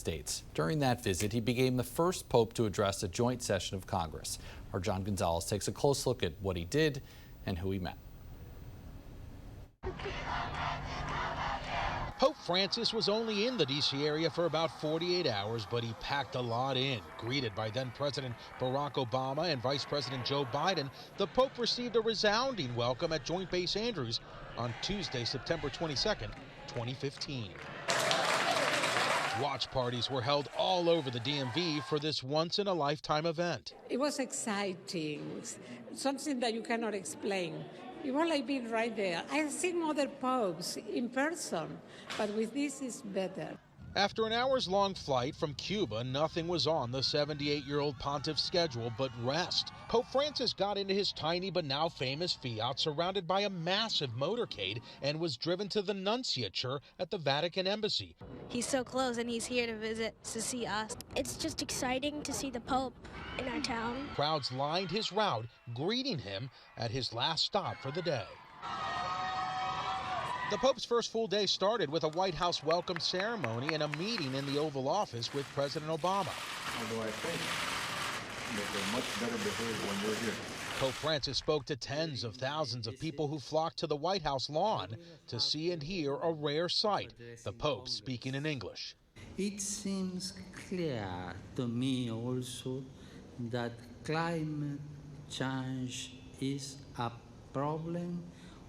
States. During that visit, he became the first pope to address a joint session of Congress. Our John Gonzalez takes a close look at what he did and who he met. Pope Francis was only in the D.C. area for about 48 hours, but he packed a lot in. Greeted by then-President Barack Obama and Vice President Joe Biden, the Pope received a resounding welcome at Joint Base Andrews on Tuesday, September 22nd, 2015. Watch parties were held all over the DMV for this once-in-a-lifetime event. It was exciting, something that you cannot explain. It was like being right there. I've seen other popes in person, but with this it's better. After an hours-long flight from Cuba, nothing was on the 78-year-old pontiff's schedule but rest. Pope Francis got into his tiny but now famous Fiat surrounded by a massive motorcade and was driven to the nunciature at the Vatican Embassy. He's so close and he's here to visit, to see us. It's just exciting to see the Pope in our town. Crowds lined his route, greeting him at his last stop for the day. The Pope's first full day started with a White House welcome ceremony and a meeting in the Oval Office with President Obama. Although I think that they're much better behaved when you're here. Pope Francis spoke to tens of thousands of people who flocked to the White House lawn to see and hear a rare sight, the Pope speaking in English. It seems clear to me also that climate change is a problem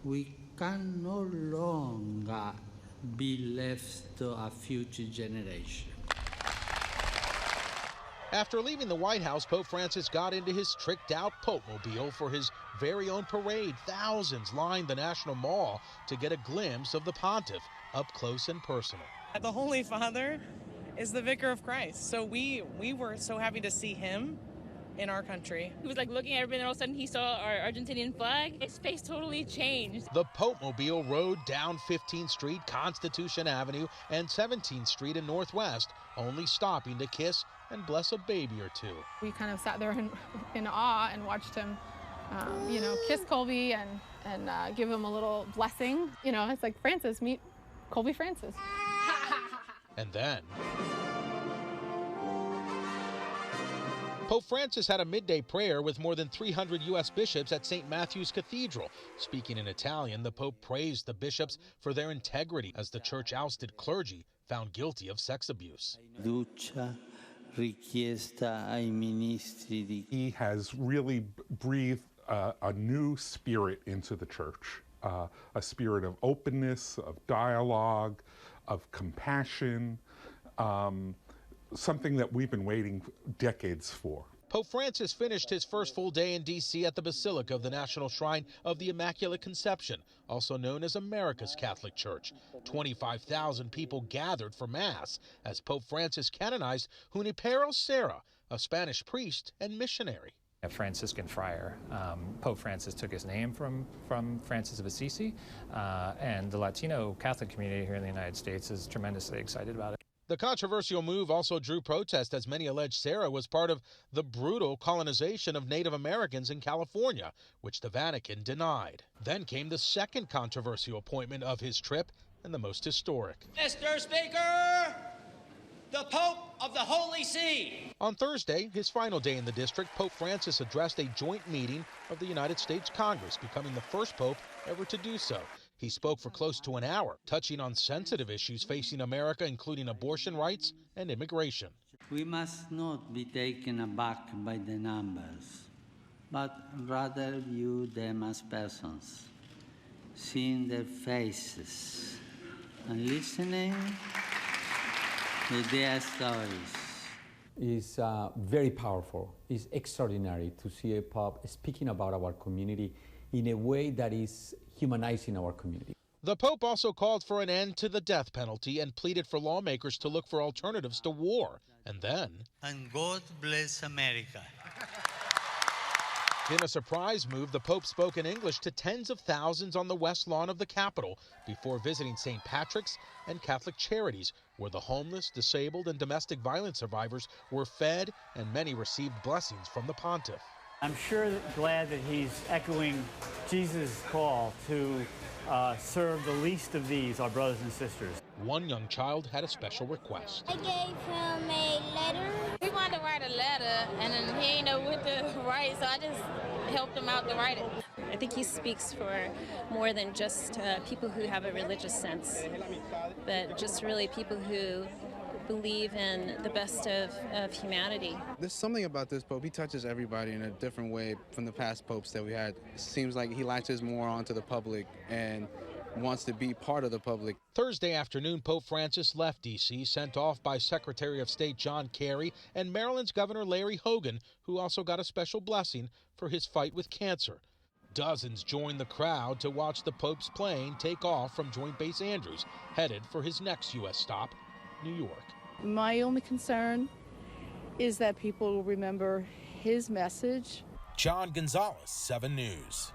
we can no longer be left to a future generation. After leaving the White House, Pope Francis got into his tricked-out Pope-mobile for his very own parade. Thousands lined the National Mall to get a glimpse of the pontiff up close and personal. The Holy Father is the Vicar of Christ, so we were so happy to see him in our country. He was like looking at everything, and all of a sudden he saw our Argentinian flag. His face totally changed. The Pope-mobile rode down 15th Street, Constitution Avenue, and 17th Street in Northwest, only stopping to kiss and bless a baby or two. We kind of sat there in awe and watched him, kiss Colby and give him a little blessing. It's like, Francis, meet Colby Francis. And then Pope Francis had a midday prayer with more than 300 U.S. bishops at St. Matthew's Cathedral. Speaking in Italian, the Pope praised the bishops for their integrity as the church ousted clergy found guilty of sex abuse. He has really breathed a new spirit into the church, a spirit of openness, of dialogue, of compassion, something that we've been waiting decades for. Pope Francis finished his first full day in D.C. at the Basilica of the National Shrine of the Immaculate Conception, also known as America's Catholic Church. 25,000 people gathered for Mass as Pope Francis canonized Junipero Serra, a Spanish priest and missionary. A Franciscan friar. Pope Francis took his name from Francis of Assisi, and the Latino Catholic community here in the United States is tremendously excited about it. The controversial move also drew protest as many allege Serra was part of the brutal colonization of Native Americans in California, which the Vatican denied. Then came the second controversial appointment of his trip and the most historic. Mr. Speaker, the Pope of the Holy See. On Thursday, his final day in the district, Pope Francis addressed a joint meeting of the United States Congress, becoming the first pope ever to do so. He spoke for close to an hour, touching on sensitive issues facing America, including abortion rights and immigration. We must not be taken aback by the numbers, but rather view them as persons, seeing their faces and listening to their stories. It's very powerful. It's extraordinary to see a Pope speaking about our community in a way that is humanizing our community. The Pope also called for an end to the death penalty and pleaded for lawmakers to look for alternatives to war. And then, and God bless America. In a surprise move, the Pope spoke in English to tens of thousands on the West Lawn of the Capitol before visiting St. Patrick's and Catholic Charities, where the homeless, disabled, and domestic violence survivors were fed and many received blessings from the pontiff. I'm glad that he's echoing Jesus' call to serve the least of these, our brothers and sisters. One young child had a special request. I gave him a letter. He wanted to write a letter, and then he didn't know what to write, so I just helped him out to write it. I think he speaks for more than just people who have a religious sense, but just really people who believe in the best of humanity. There's something about this Pope. He touches everybody in a different way from the past popes that we had. It seems like he latches more onto the public and wants to be part of the public. Thursday afternoon, Pope Francis left D.C., sent off by Secretary of State John Kerry and Maryland's Governor Larry Hogan, who also got a special blessing for his fight with cancer. Dozens joined the crowd to watch the Pope's plane take off from Joint Base Andrews, headed for his next U.S. stop, New York. My only concern is that people will remember his message. John Gonzalez, 7 News.